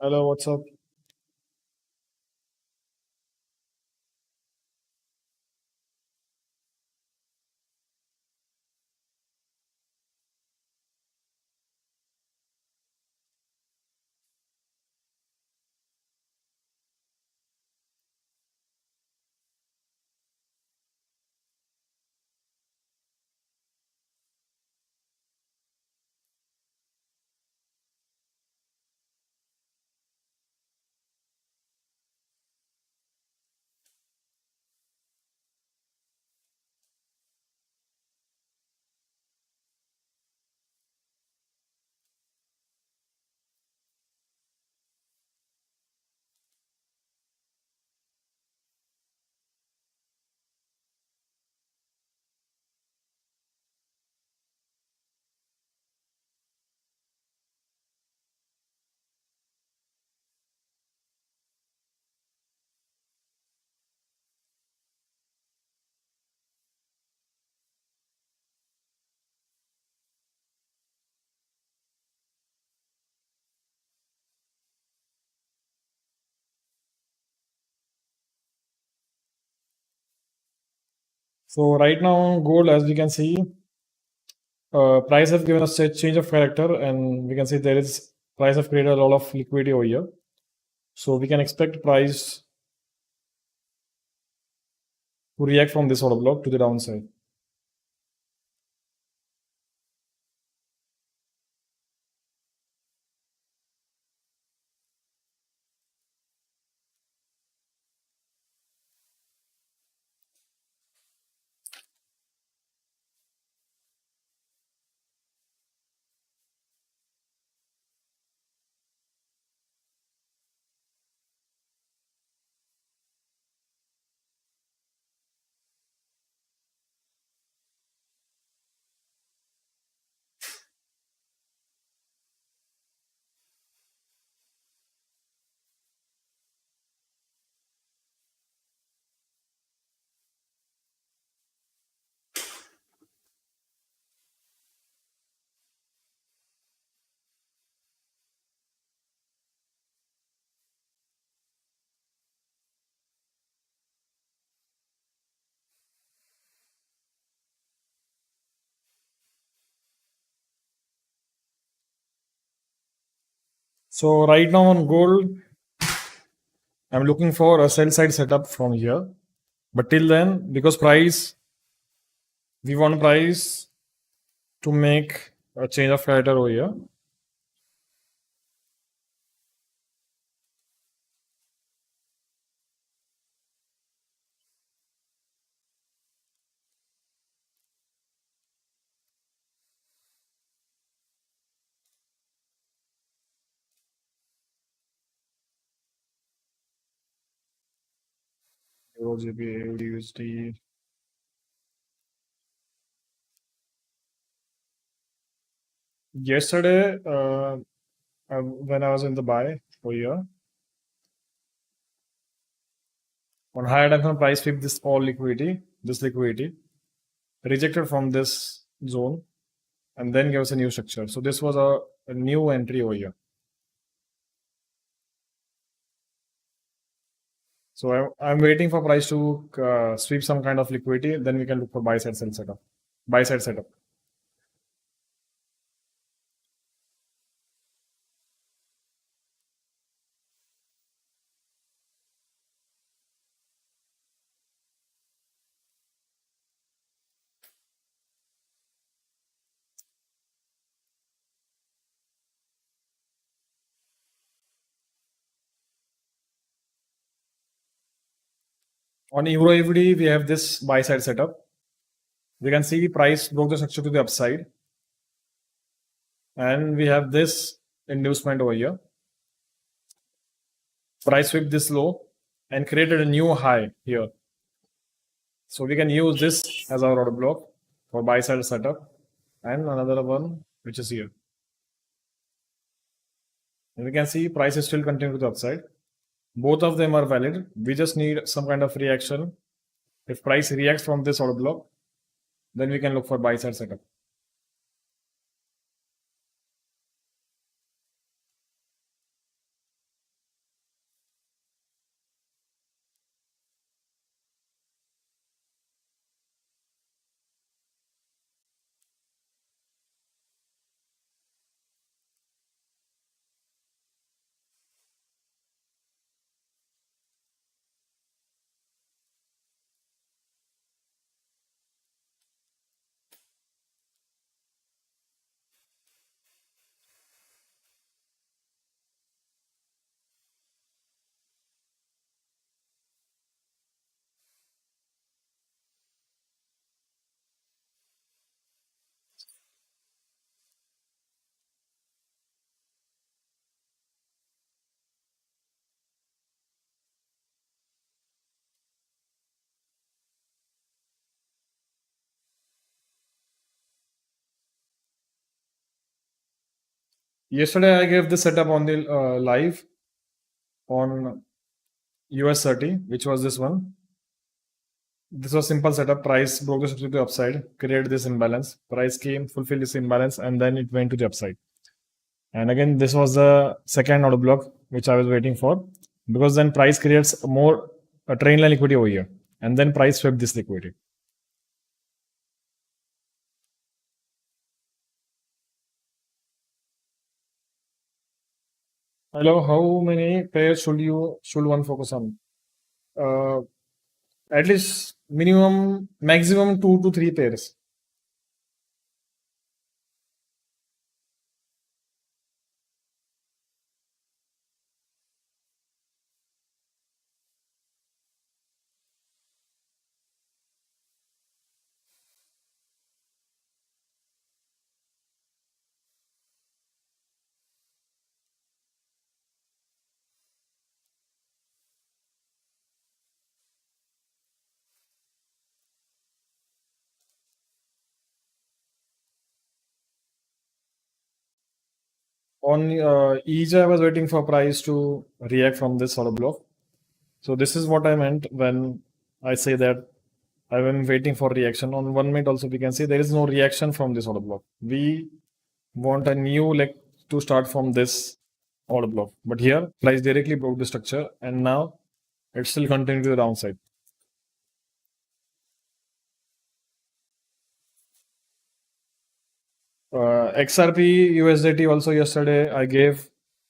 Hello, what's up? So right now, gold, as we can see, price have given us a change of character, and we can see there is price have created a lot of liquidity over here. So we can expect price to react from this order block to the downside. So right now on gold, I'm looking for a sell side setup from here. But till then, because we want price to make a change of character over here. Euro, GBP, AUD, USD. Yesterday, when I was in the buy over here, on higher time frame price flip this all liquidity, this liquidity, rejected from this zone, and then gave us a new structure. So this was a new entry over here. So I'm waiting for price to sweep some kind of liquidity, then we can look for buy side sell setup. Buy side setup. On Euro AVD, we have this buy side setup. We can see price broke the structure to the upside, and we have this inducement over here. Price swept this low and created a new high here. So we can use this as our order block for buy side setup, and another one which is here. And we can see price is still continuing to the upside. Both of them are valid. We just need some kind of reaction. If price reacts from this order block, then we can look for buy side setup. Yesterday I gave this setup on the live on US 30, which was this one. This was simple setup. Price broke the structure to the upside, created this imbalance. Price came, fulfilled this imbalance, and then it went to the upside. And again, this was the second order block which I was waiting for, because then price creates more a train line liquidity over here, and then price swept this liquidity. Hello, how many pairs should one focus on? Uh, at least maximum 2 to 3 pairs. On EJ, I was waiting for price to react from this order block. So this is what I meant when I say that I am waiting for reaction. On 1 minute also we can see there is no reaction from this order block. We want a new leg to start from this order block. But here price directly broke the structure and now it's still continuing to the downside. XRP USDT also yesterday I gave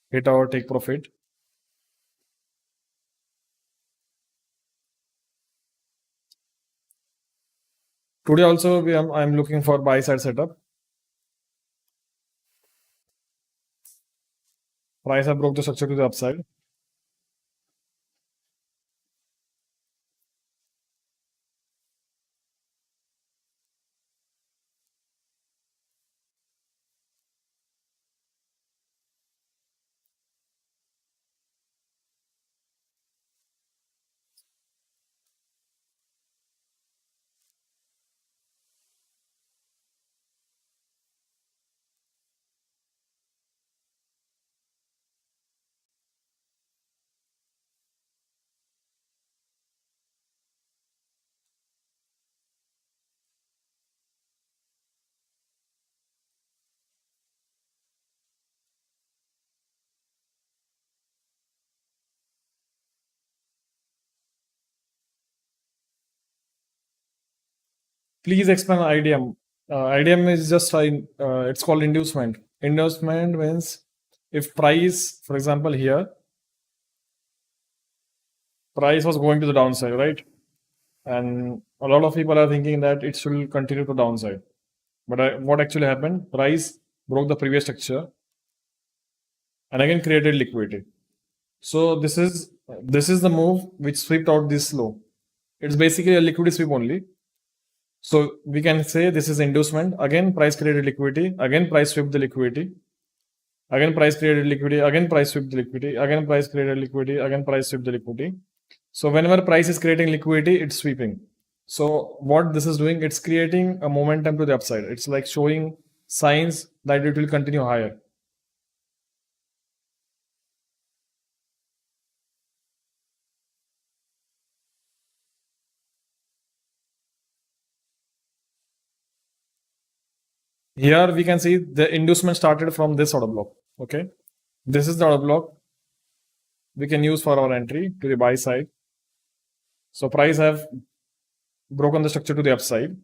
hit or take profit. Today also I'm looking for buy side setup. Price have broke the structure to the upside. Please explain IDM. IDM is just it's called inducement. Inducement means if price, for example, here price was going to the downside, right? And a lot of people are thinking that it should continue to downside. But what actually happened? Price broke the previous structure and again created liquidity. So this is the move which swept out this low. It's basically a liquidity sweep only. So we can say this is inducement. Again, price created liquidity. Again, price swept the liquidity. Again, price created liquidity. Again, price swept the liquidity. Again, price created liquidity. Again, price swept the liquidity. So whenever price is creating liquidity, it's sweeping. So what this is doing, it's creating a momentum to the upside. It's like showing signs that it will continue higher. Here we can see the inducement started from this order block. Okay. This is the order block we can use for our entry to the buy side. So price have broken the structure to the upside.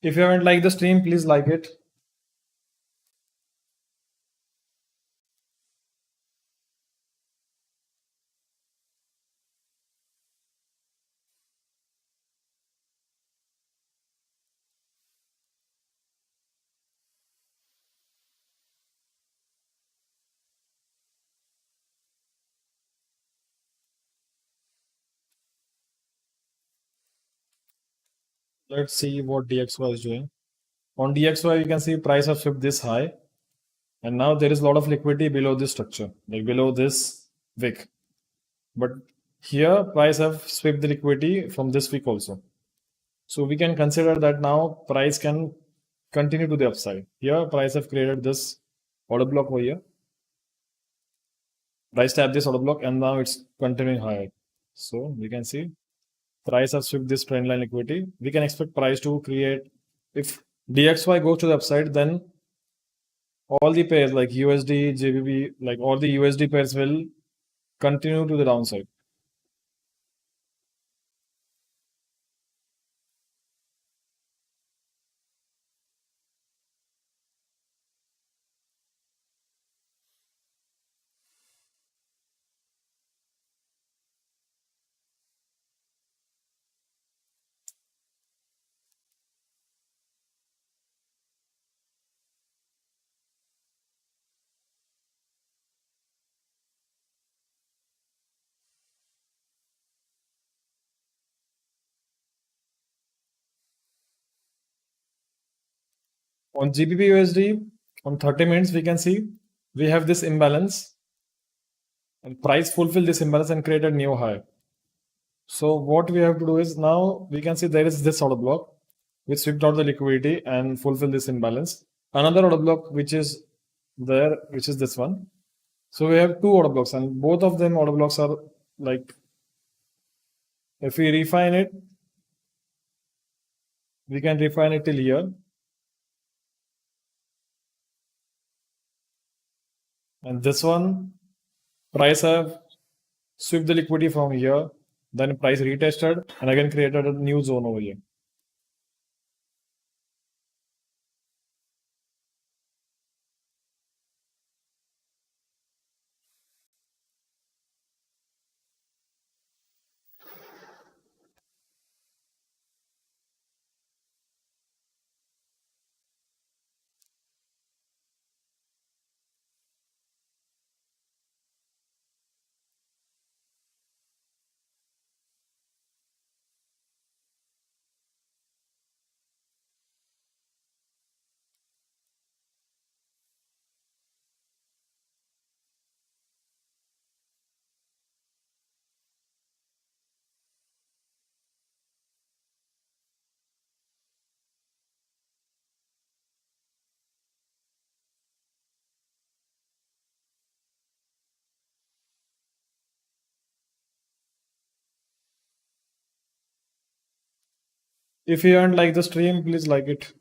If you haven't liked the stream, please like it. Let's see what DXY is doing. On DXY, you can see price has swept this high, and now there is a lot of liquidity below this structure, like below this wick. But here, price have swept the liquidity from this wick also. So we can consider that now price can continue to the upside. Here, price have created this order block over here. Price tap this order block, and now it's continuing higher. So we can see price has swept this trend line liquidity. We can expect price to create, if DXY goes to the upside, then all the pairs like USD, JBP, like all the USD pairs will continue to the downside. On GBP USD, on 30 minutes, we can see we have this imbalance, and price fulfill this imbalance and create a new high. So what we have to do is, now we can see there is this order block which swept out the liquidity and fulfill this imbalance. Another order block which is there, which is this one. So we have two order blocks, and both of them order blocks are like, if we refine it, we can refine it till here. And this one, price have swept the liquidity from here, then price retested and again created a new zone over here. If you aren't like the stream, please like it.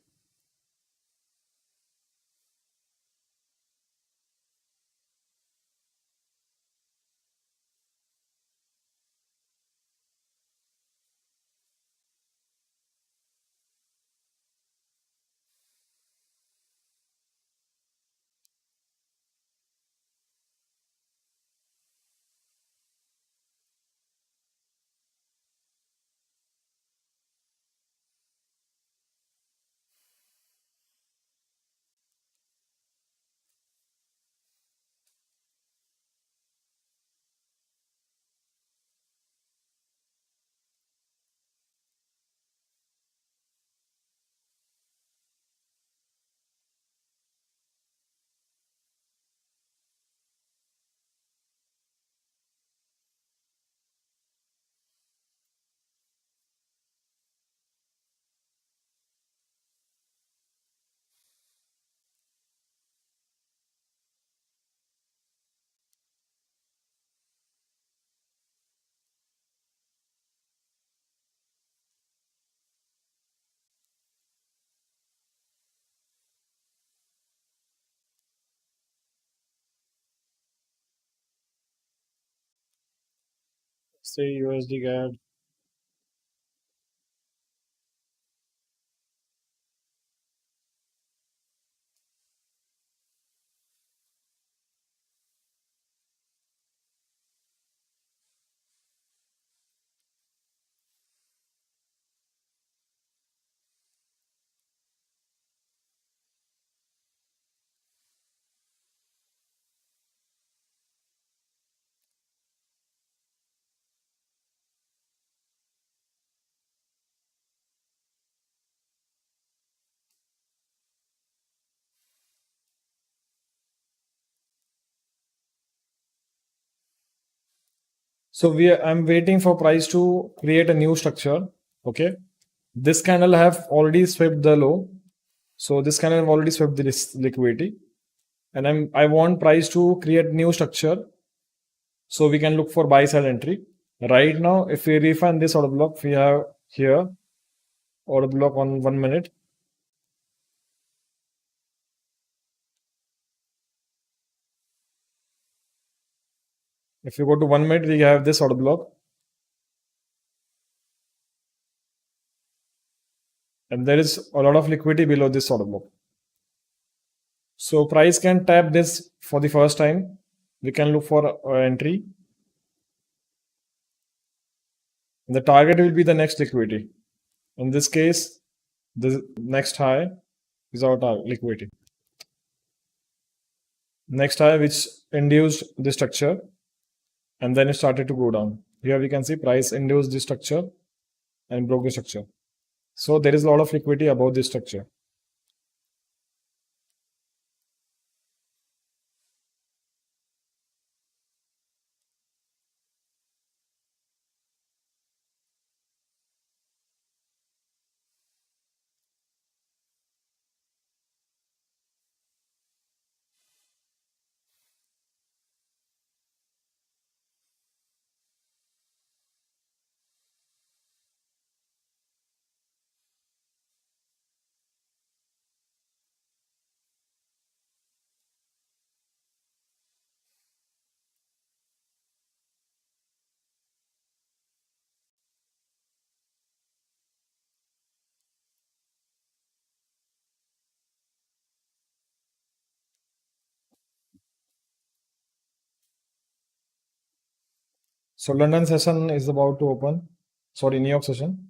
Say USD guide. So I'm waiting for price to create a new structure. Okay. This candle have already swept the low. So this candle have already swept this liquidity. And I want price to create new structure. So we can look for buy side entry. Right now, if we refine this order block, we have here order block on 1 minute. If you go to 1 minute, we have this order block. And there is a lot of liquidity below this order block. So price can tap this for the first time. We can look for entry. The target will be the next liquidity. In this case, the next high is our target liquidity. Next high which induced the structure and then it started to go down. Here we can see price induced the structure and broke the structure. So there is a lot of liquidity above this structure. So London session is about to open. Sorry, New York session.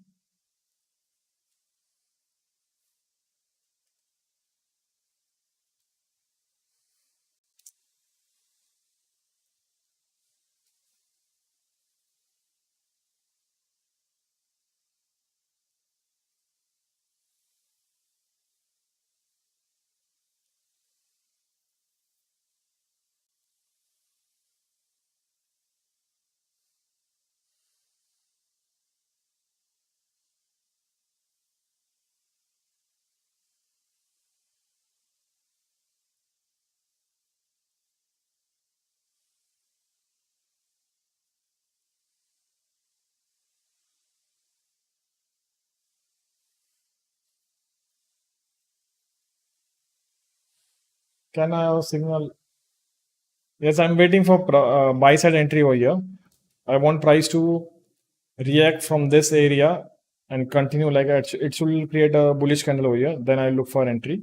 Can I have a signal? Yes, I'm waiting for buy side entry over here. I want price to react from this area and continue like it should create a bullish candle over here. Then I look for entry.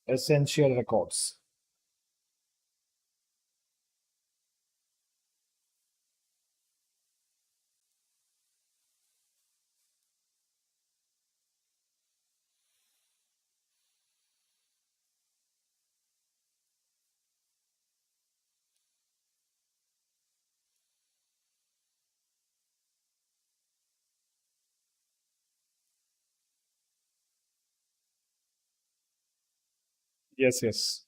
Essential records. Yes, yes.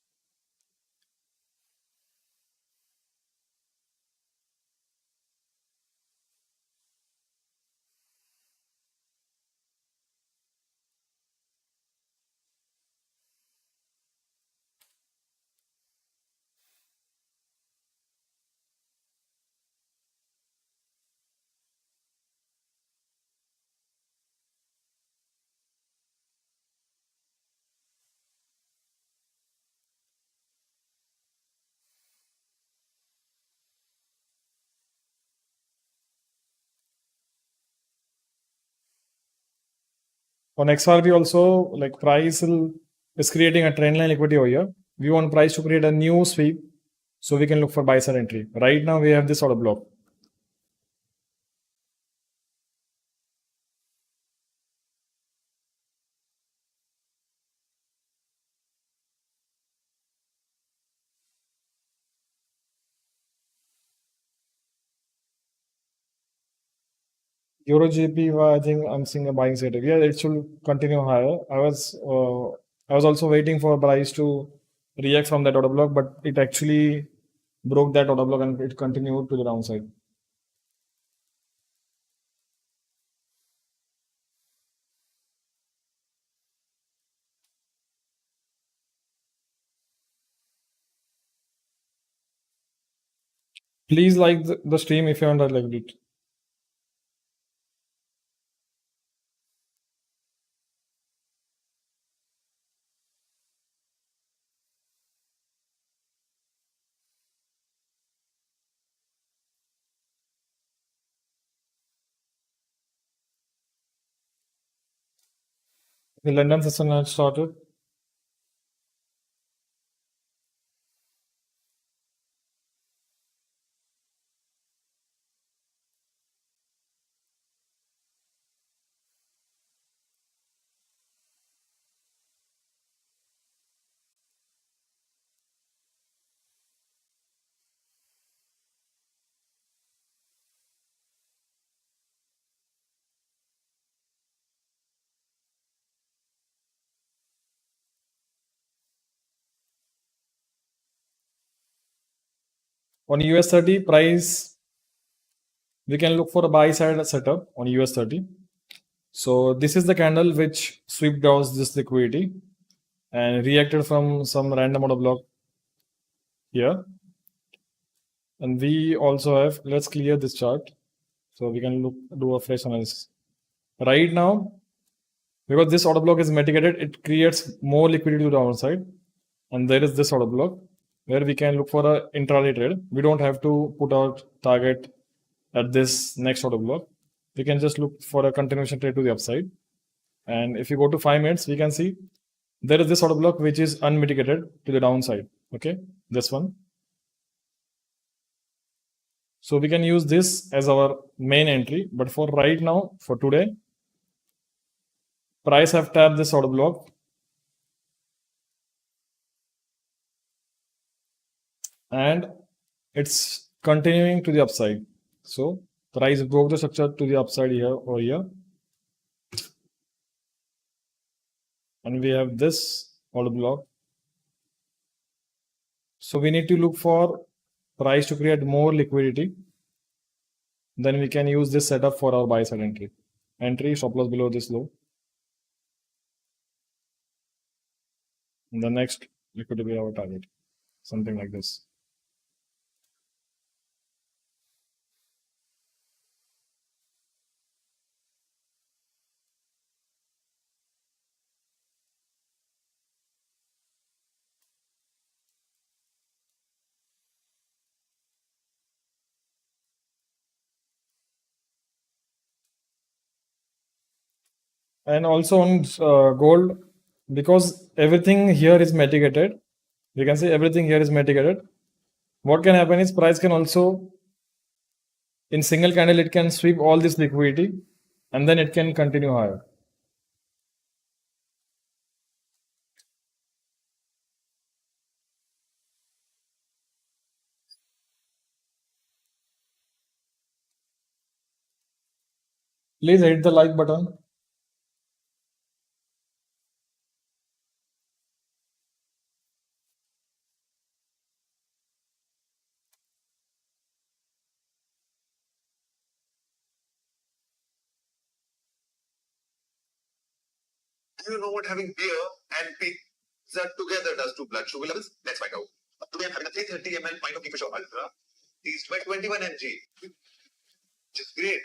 On XRP also, like is creating a trend line liquidity over here. We want price to create a new sweep so we can look for buy side entry. Right now we have this sort of block. Euro GP, I think I'm seeing a buying setup. Yeah, it should continue higher. I was also waiting for price to react from that order block, but it actually broke that order block and it continued to the downside. Please like the stream if you haven't liked it. The London session has started. On US 30 price, we can look for a buy side setup on US 30. So this is the candle which swept out this liquidity and reacted from some random order block here. And we also have, let's clear this chart so we can look do a fresh analysis. Right now, because this order block is mitigated, it creates more liquidity to the downside. And there is this order block where we can look for a intraday trade. We don't have to put our target at this next order block. We can just look for a continuation trade to the upside. And if you go to 5 minutes, we can see there is this order block which is unmitigated to the downside. Okay, this one. So we can use this as our main entry. But for right now, for today, price have tapped this order block and it's continuing to the upside. So price broke the structure to the upside here or here. And we have this order block. So we need to look for price to create more liquidity. Then we can use this setup for our buy side entry. Entry stop loss below this low. And the next liquidity will be our target. Something like this. And also on gold, because everything here is mitigated, we can say everything here is mitigated. What can happen is price can also, in single candle, it can sweep all this liquidity and then it can continue higher. Please hit the like button. Do you know what having beer and pizza together does to blood sugar levels? Let's find out. Today I'm having a 330 ml pint of Kingfisher Ultra. These 21 mg, which is great.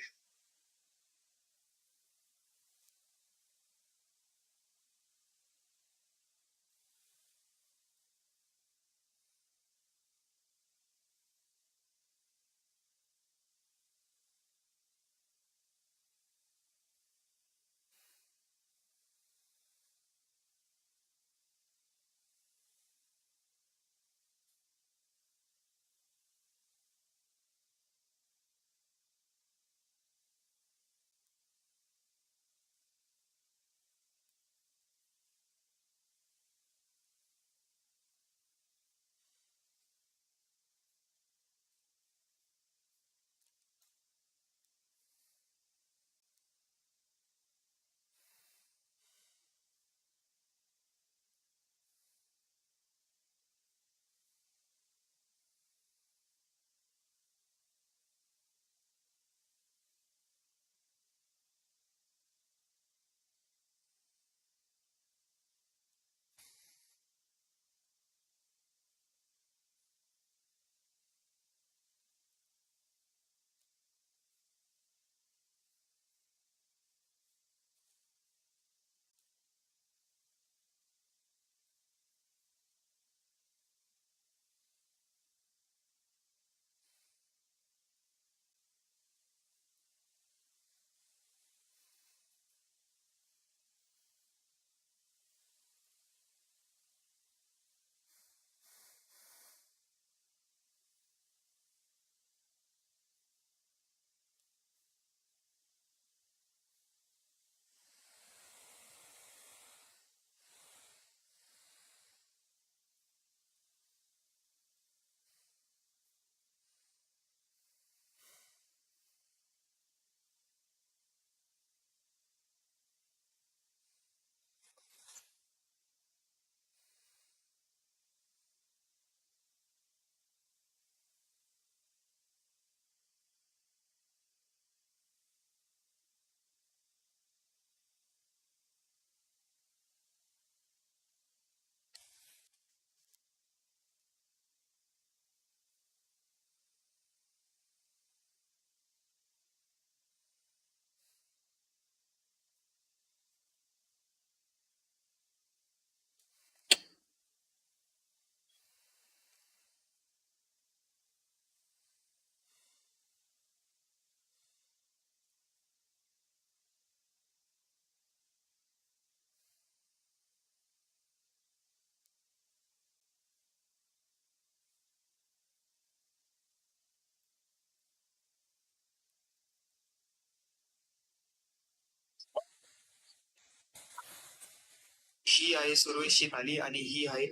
ही आहे सुरवेशी खाली आणि ही आहे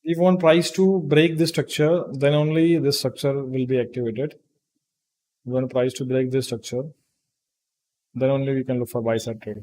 If we want price to break this structure, then only this structure will be activated. We want price to break this structure, then only we can look for buy side trade.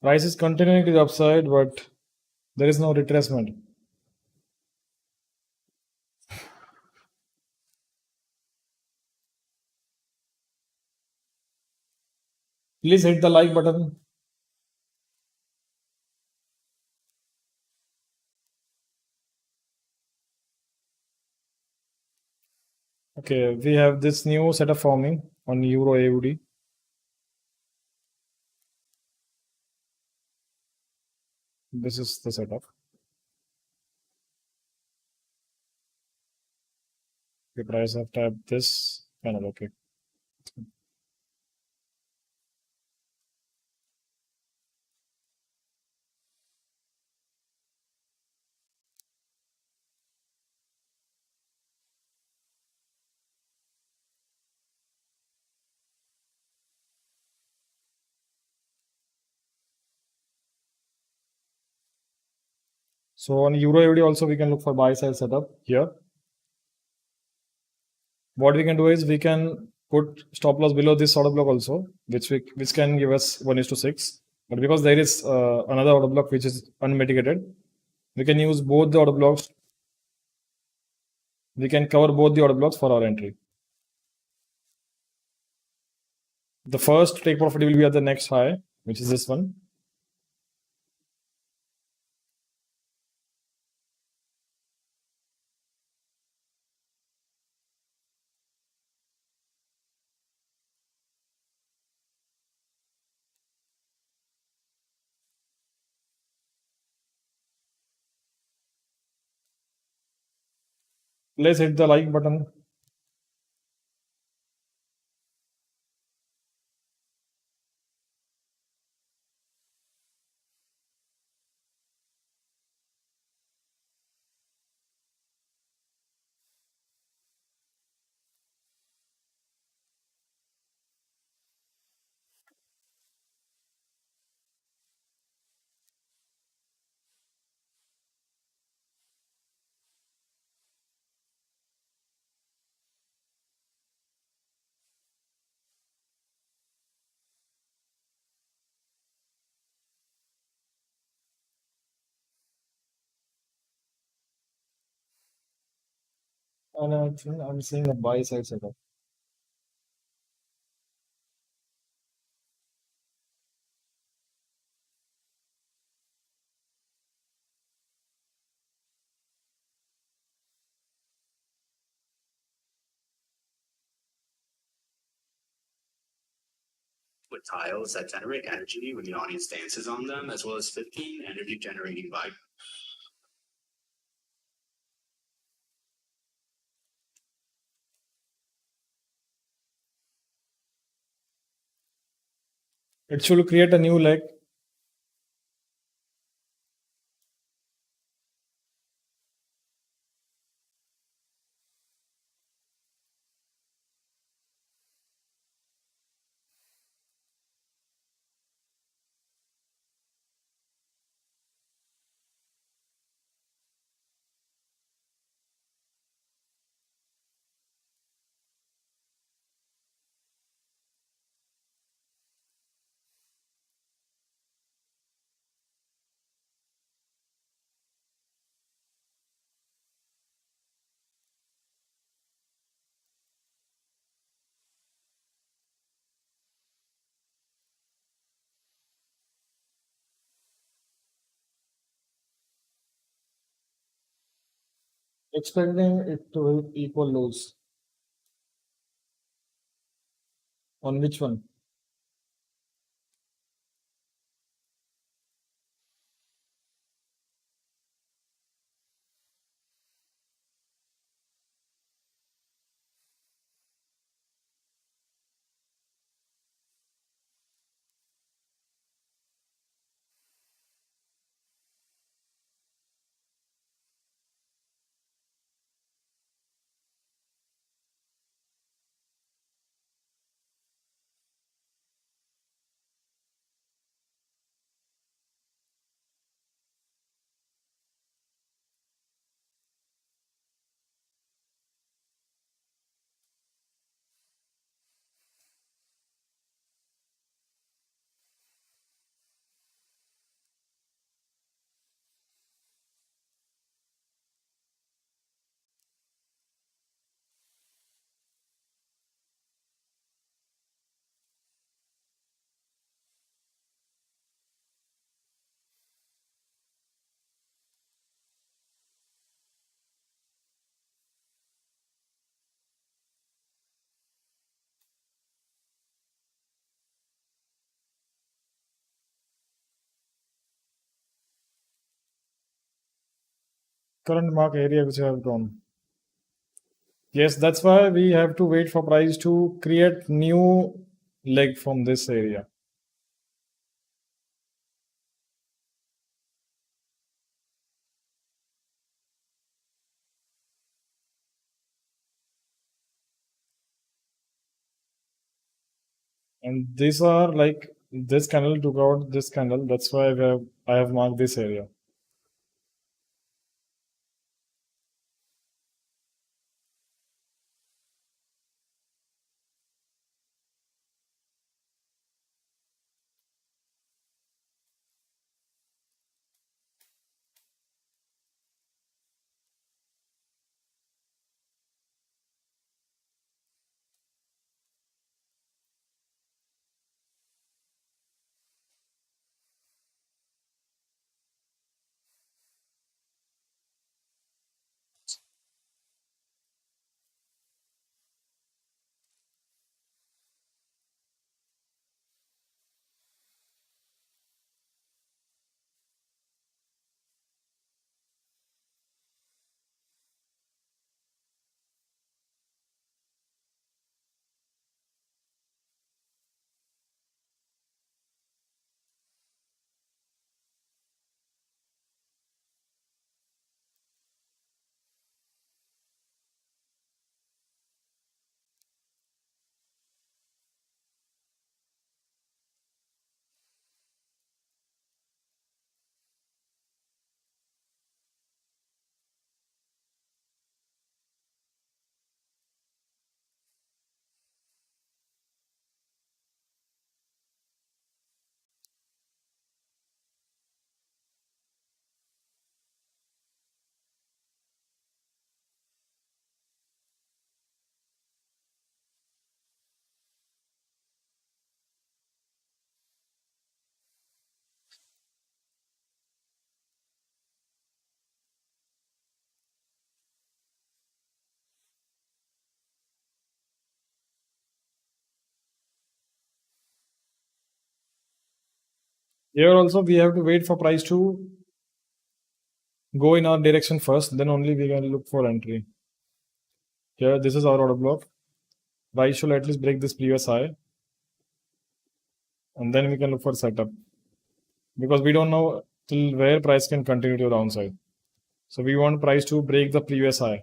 Price is continuing to the upside, but there is no retracement. Please hit the like button. Okay, we have this new setup forming on Euro AUD. This is the setup. The price have tapped this panel. Okay. So on Euro AUD also we can look for buy side setup here. What we can do is we can put stop loss below this order block also, which can give us 1:6. But because there is another order block which is unmitigated, we can use both the order blocks. We can cover both the order blocks for our entry. The first take profit will be at the next high, which is this one. Let's hit the like button. And I think I'm seeing a buy side setup. with tiles that generate energy when the audience dances on them, as well as 15 energy generating by. It should create a new leg. Expecting it to equal lows. On which one? Current market area which I have drawn. Yes, that's why we have to wait for price to create new leg from this area. And these are like this candle took out this candle. That's why I have marked this area. Here also we have to wait for price to go in our direction first, then only we can look for entry. Here, this is our order block. Price should at least break this previous high, and then we can look for setup, because we don't know till where price can continue to the downside. So we want price to break the previous high.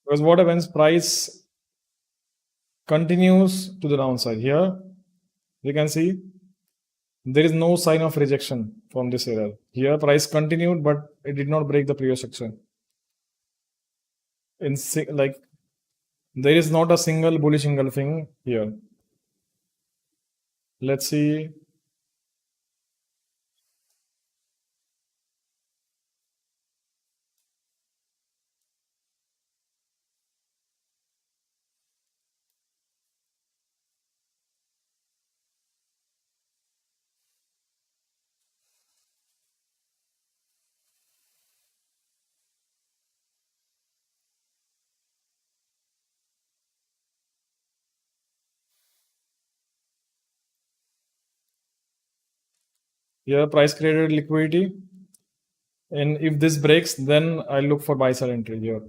Because what happens, price continues to the downside. Here we can see there is no sign of rejection from this area. Here price continued, but it did not break the previous structure. Like there is not a single bullish engulfing here. Let's see. Here price created liquidity, and if this breaks, then I'll look for buy side entry here.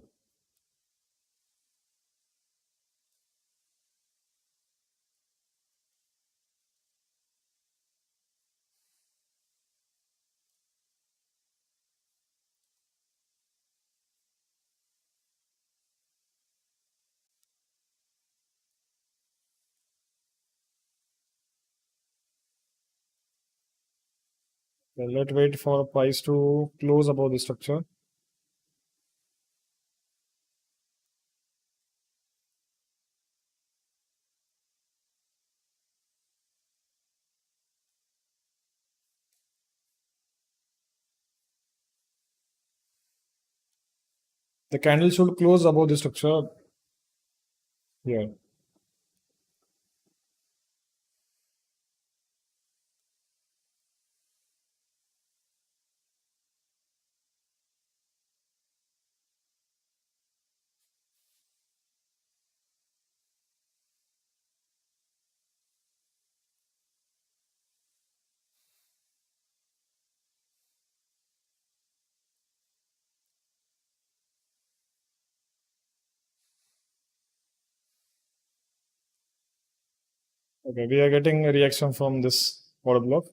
Okay, let's wait for price to close above the structure. The candle should close above the structure here. Okay, we are getting a reaction from this order block.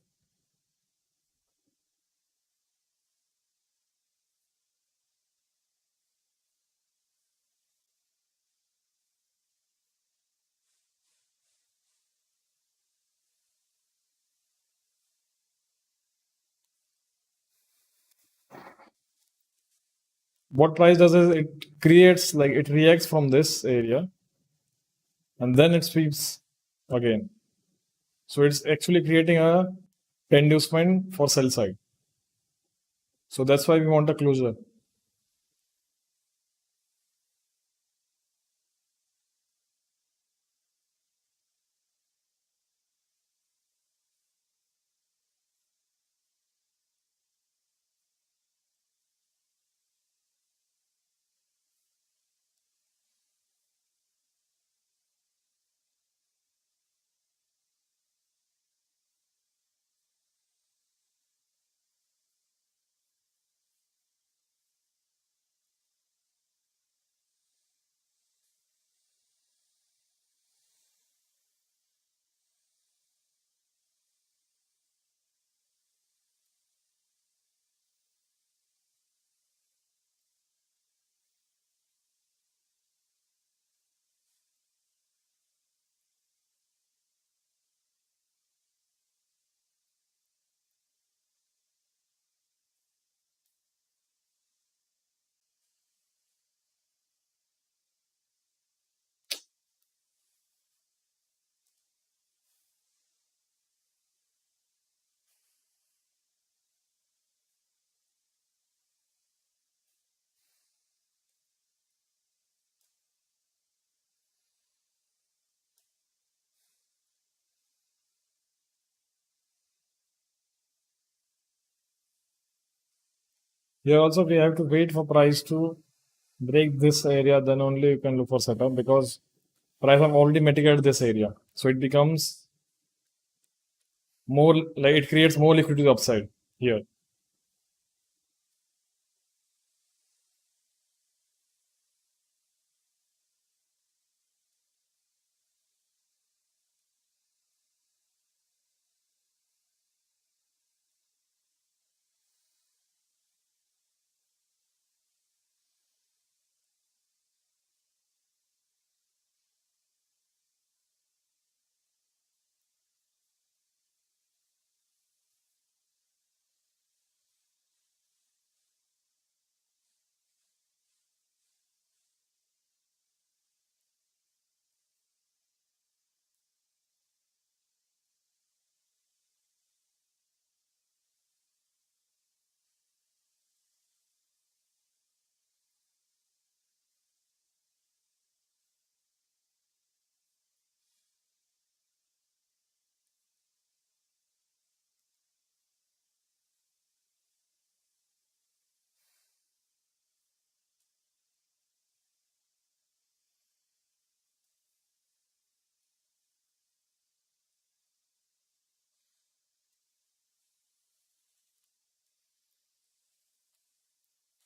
What price does is it creates, like it reacts from this area and then it sweeps again. So it's actually creating a inducement for sell side. So that's why we want a closure. Here also we have to wait for price to break this area, then only you can look for setup because price have already mitigated this area. So it becomes more like it creates more liquidity upside here.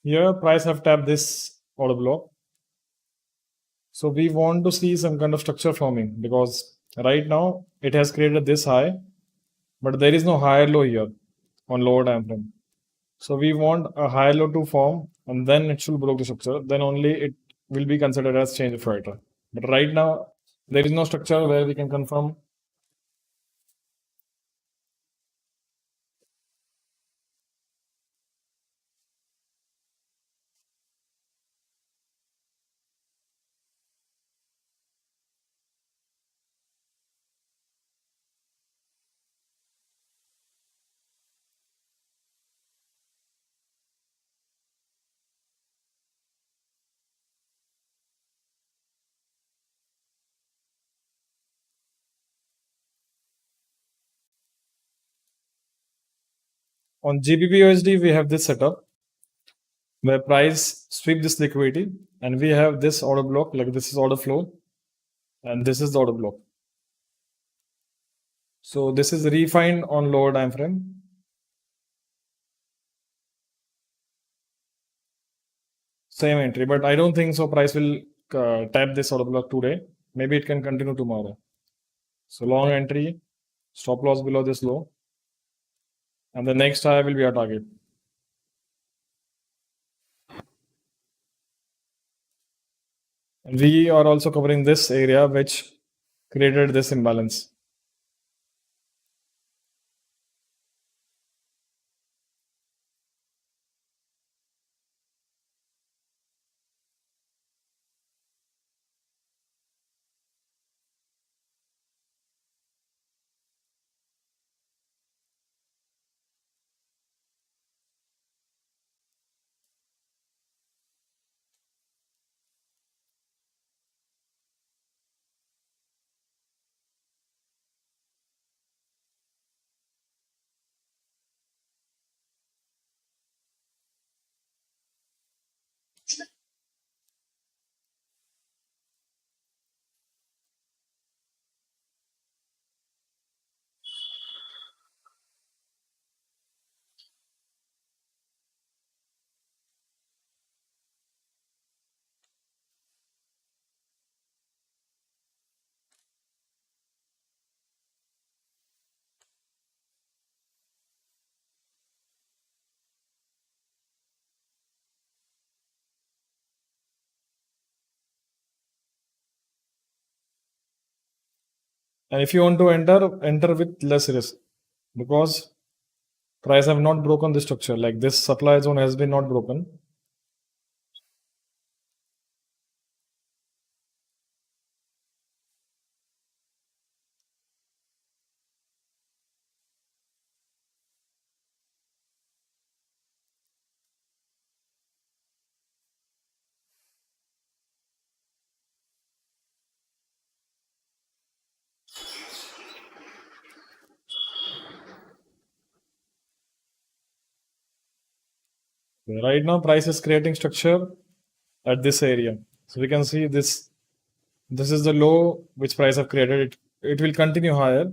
Here price have tapped this order block. So we want to see some kind of structure forming because right now it has created this high, but there is no higher low here on lower time frame. So we want a higher low to form and then it should break the structure. Then only it will be considered as change of factor. But right now there is no structure where we can confirm. On GBP USD, we have this setup where price sweep this liquidity and we have this order block, like this is order flow and this is the order block. So this is refined on lower time frame. Same entry, but I don't think so. Price will tap this order block today. Maybe it can continue tomorrow. So long entry, stop loss below this low, and the next high will be our target. And we are also covering this area which created this imbalance. And if you want to enter, enter with less risk because price have not broken the structure. Like this supply zone has been not broken. Right now, price is creating structure at this area. So we can see this. This is the low which price have created. It will continue higher.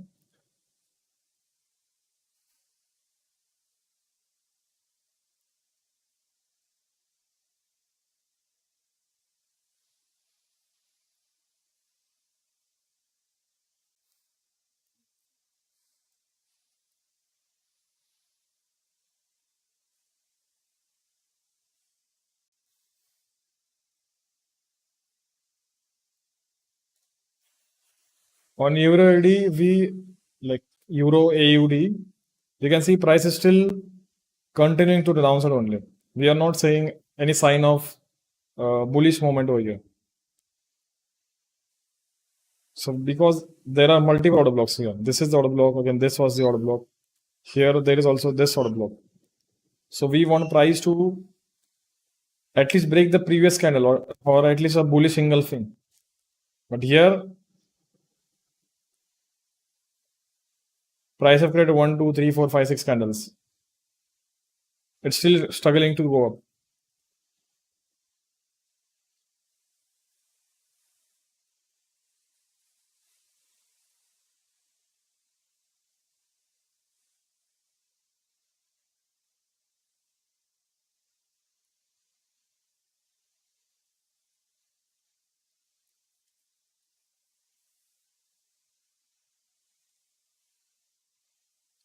On Euro AUD, we like Euro AUD, we can see price is still continuing to the downside only. We are not seeing any sign of bullish moment over here. So because there are multiple order blocks here. This is the order block. Again, this was the order block. Here there is also this order block. So we want price to at least break the previous candle or at least a bullish engulfing. But here price have created 1, 2, 3, 4, 5, 6 candles. It's still struggling to go up.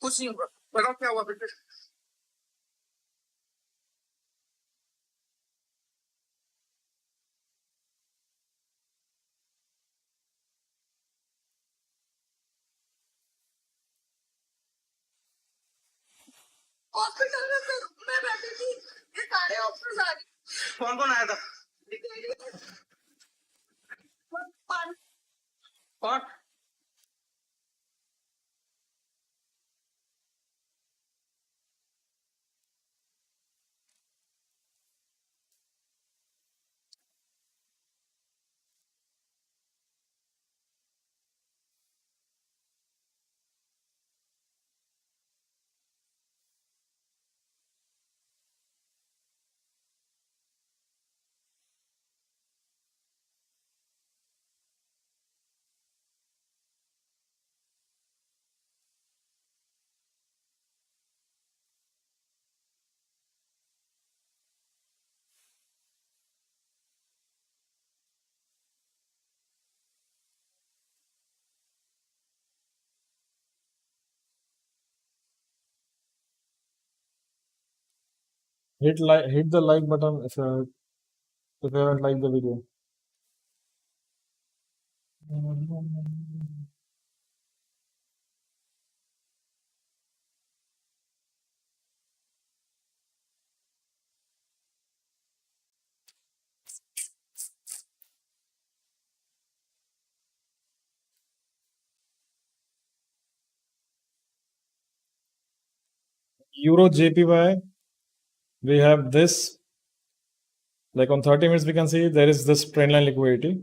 कुछ नहीं होगा बताओ क्या हुआ बेटे hospital में मैं बैठी थी ये सारे ऑफिसर्स आ गए कौन कौन आया था कौन Hit the like button if you haven't liked the video. Euro JPY, we have this. Like on 30 minutes, we can see there is this trend line liquidity,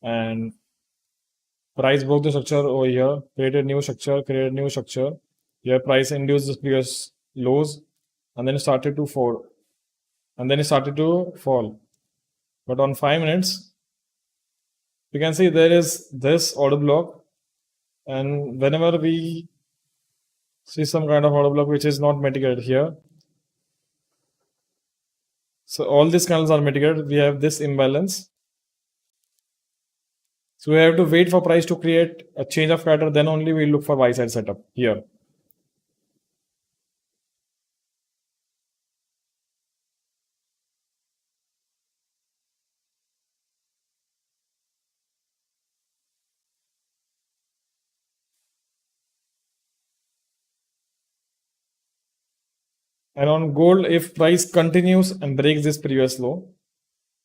and price broke the structure over here, created new structure, created new structure. Here, price induced the previous lows, and then it started to fall, and then it started to fall. But on 5 minutes, you can see there is this order block, and whenever we see some kind of order block which is not mitigated here, so all these candles are mitigated. We have this imbalance. So we have to wait for price to create a change of pattern. Then only we look for buy side setup here. And on gold, if price continues and breaks this previous low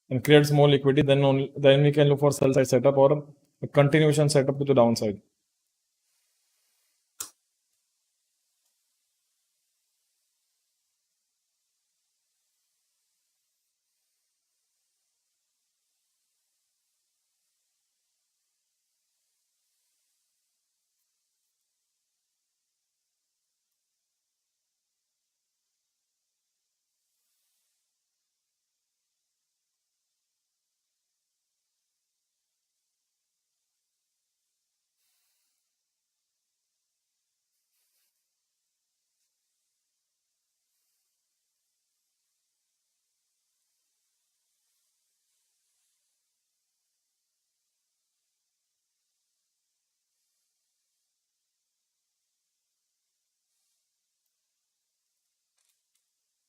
and creates more liquidity, then we can look for sell side setup or a continuation setup to the downside.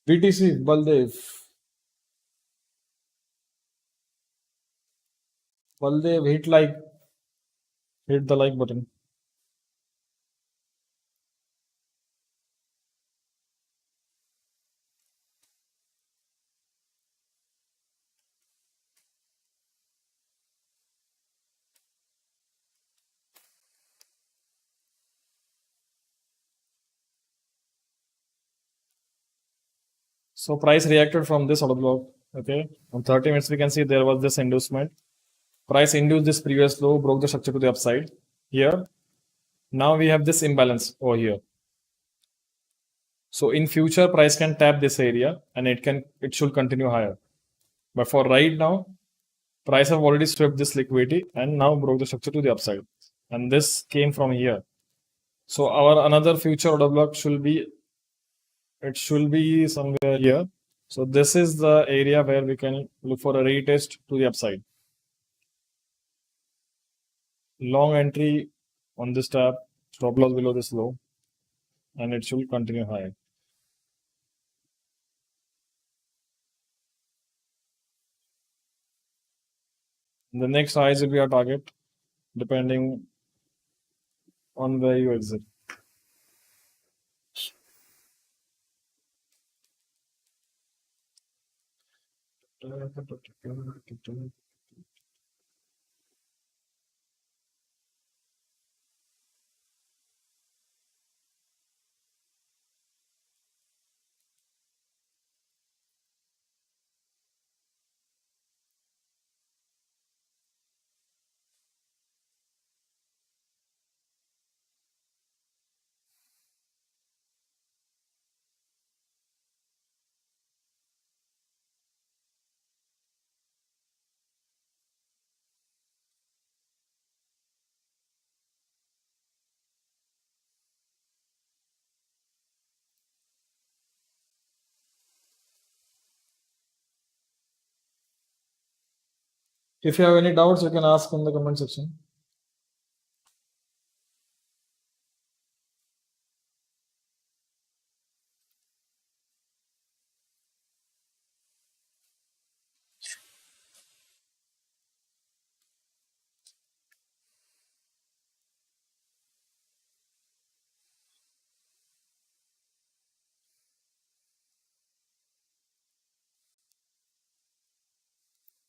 BTC, Baldev. Baldev, hit the like button. So price reacted from this order block. Okay. On 30 minutes, we can see there was this inducement. Price induced this previous low, broke the structure to the upside. Here, now we have this imbalance over here. So in future, price can tap this area and it should continue higher. But for right now, price have already swept this liquidity and now broke the structure to the upside. And this came from here. So our another future order block should be somewhere here. So this is the area where we can look for a retest to the upside. Long entry on this tab, stop loss below this low, and it should continue higher. The next highs will be our target, depending on where you exit. If you have any doubts, you can ask in the comment section.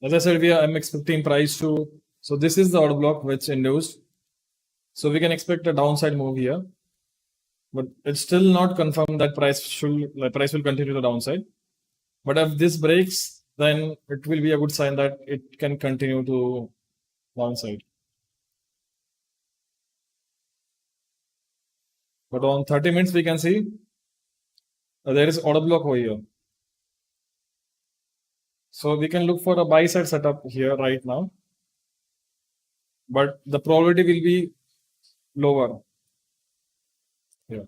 As I said, I'm expecting price to. So this is the order block which induced. So we can expect a downside move here, but it's still not confirmed that price will continue the downside. But if this breaks, then it will be a good sign that it can continue to downside. But on 30 minutes, we can see there is order block over here. So we can look for a buy side setup here right now, but the probability will be lower here.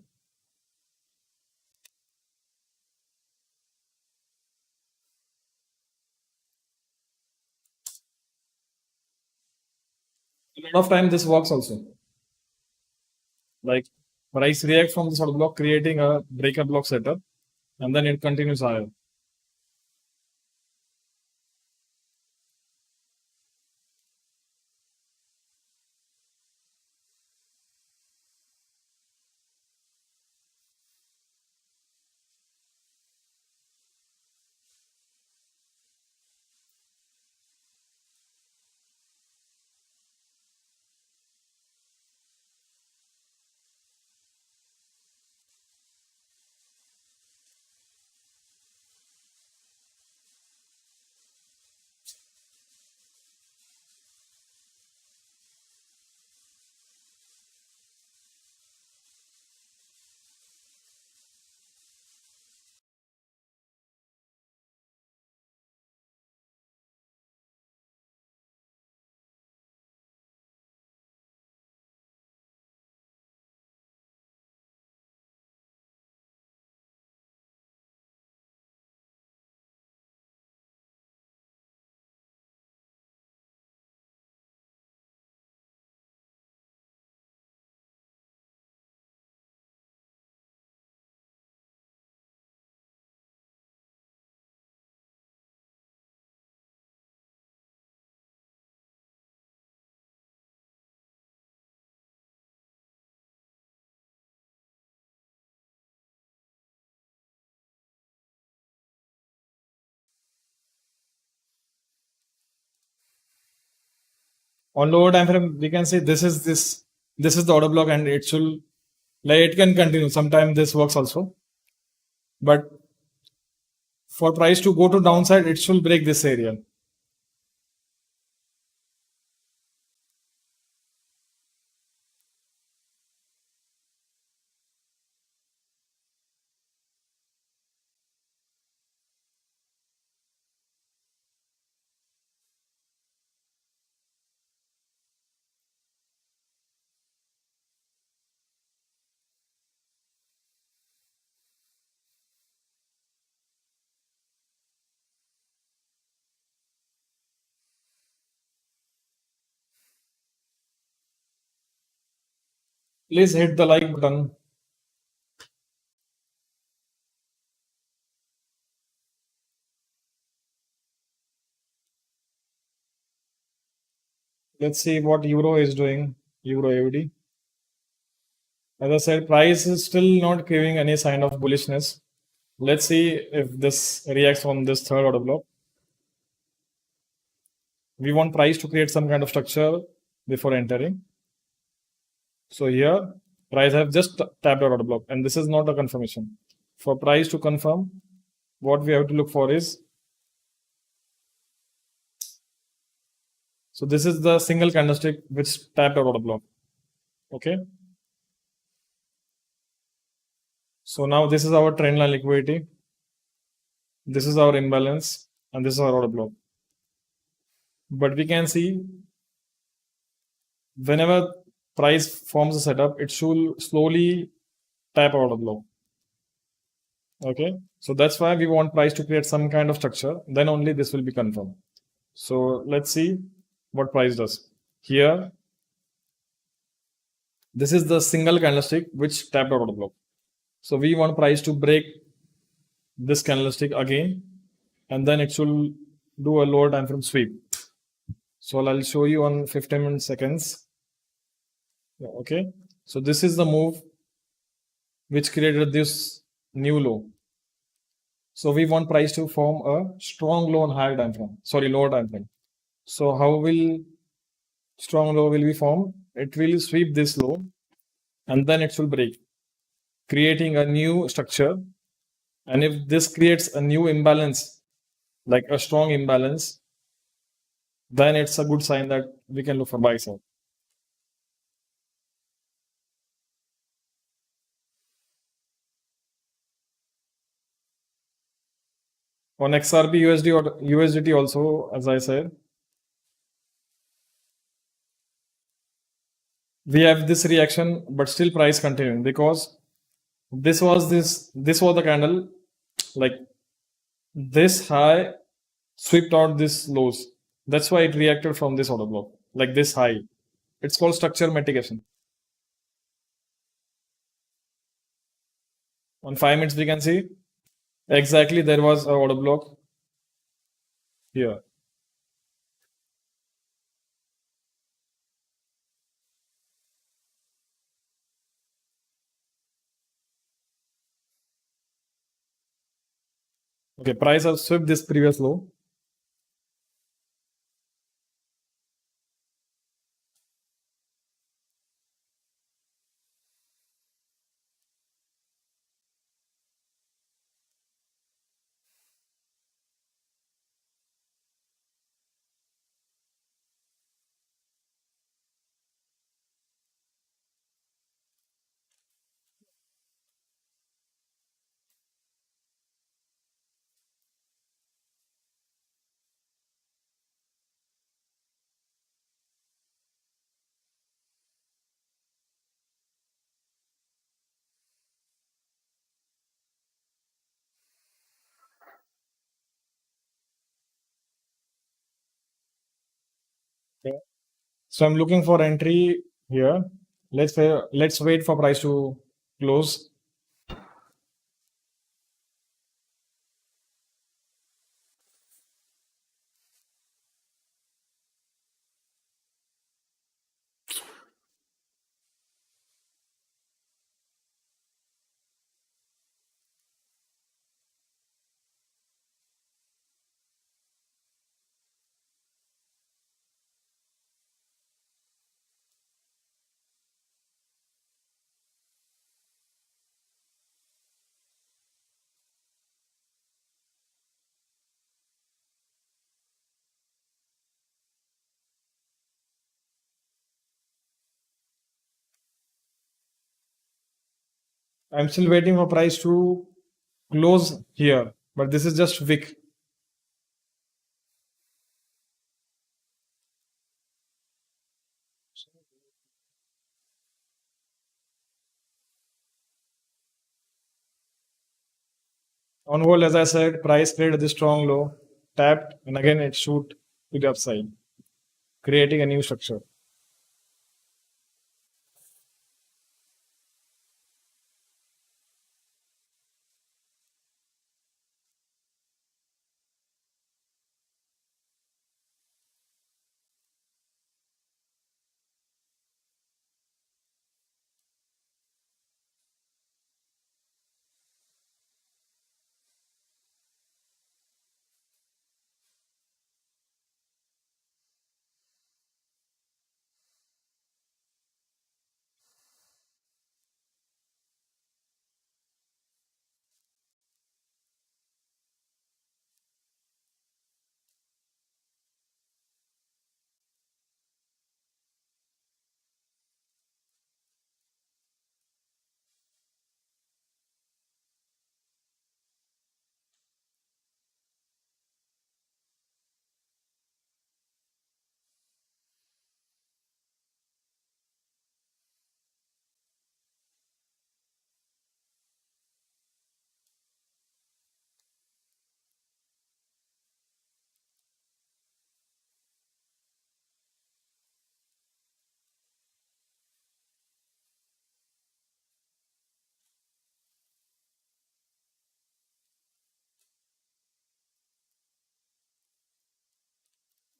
A lot of time this works also. Like price react from this order block, creating a breaker block setup, and then it continues higher. On lower time frame, we can say this is the order block, and it should, like, it can continue. Sometimes this works also, but for price to go to downside, it should break this area. Please hit the like button. Let's see what euro is doing. Euro AUD. As I said, price is still not giving any sign of bullishness. Let's see if this reacts on this third order block. We want price to create some kind of structure before entering. So here, price have just tapped our order block, and this is not a confirmation. For price to confirm, what we have to look for is, so this is the single candlestick which tapped our order block. Okay. So now this is our trend line liquidity. This is our imbalance, and this is our order block. But we can see whenever price forms a setup, it should slowly tap out of the block. Okay, so that's why we want price to create some kind of structure, then only this will be confirmed. So let's see what price does. Here, this is the single candlestick which tapped out of the block. So we want price to break this candlestick again, and then it should do a lower time frame sweep. So I'll show you on 15 seconds. Okay, so this is the move which created this new low. So we want price to form a strong low on higher time frame, sorry, lower time frame. So how will strong low will be formed? It will sweep this low, and then it will break, creating a new structure. And if this creates a new imbalance, like a strong imbalance, then it's a good sign that we can look for buy side. On XRP USD or USDT also, as I said, we have this reaction, but still price continuing, because this was the candle, like this high swept out this lows. That's why it reacted from this order block, like this high. It's called structure mitigation. On 5 minutes, we can see exactly there was a order block here. Okay, price has swept this previous low. Okay. So I'm looking for entry here. Let's wait for price to close. I'm still waiting for price to close here, but this is just wick. On hold, as I said, price created this strong low, tapped, and again it shoot to the upside, creating a new structure.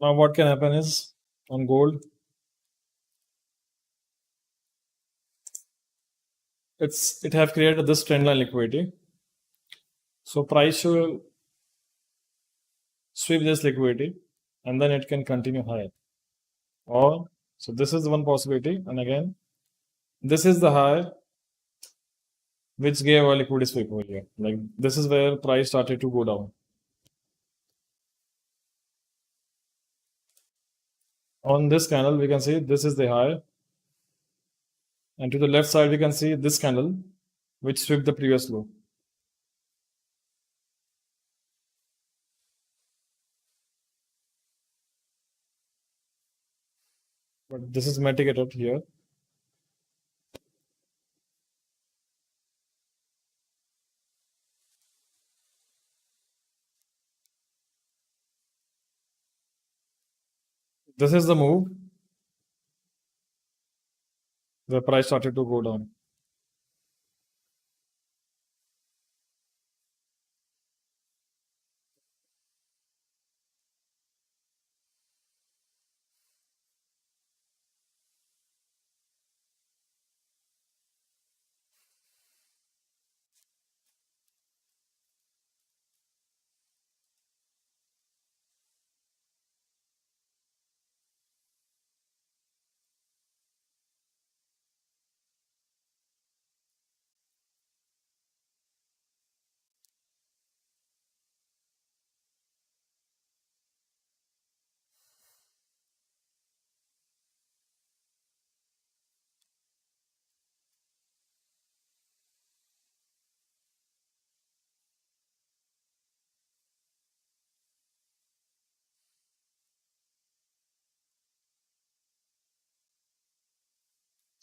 Now, what can happen is on gold, it have created this trend line liquidity. So price should sweep this liquidity, and then it can continue higher. Or so this is one possibility, and again, this is the high which gave a liquidity sweep over here. Like this is where price started to go down. On this candle, we can see this is the high, and to the left side, we can see this candle which swept the previous low. But this is mitigated here. This is the move. The price started to go down.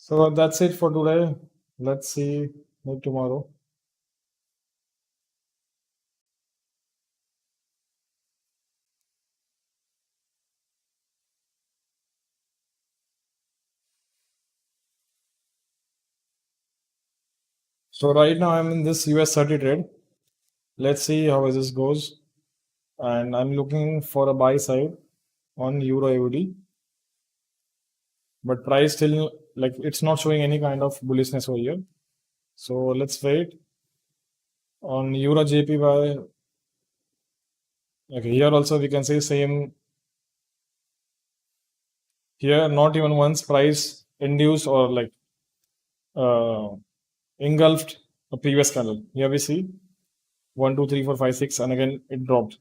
So that's it for today. Let's see you tomorrow. So right now I'm in this US 30 trade. Let's see how this goes. And I'm looking for a buy side on Euro AUD. But price still like it's not showing any kind of bullishness over here. So let's wait. On Euro JPY. Okay, here also we can see same. Here not even once price induced or like engulfed a previous candle. Here we see 1, 2, 3, 4, 5, 6, and again it dropped.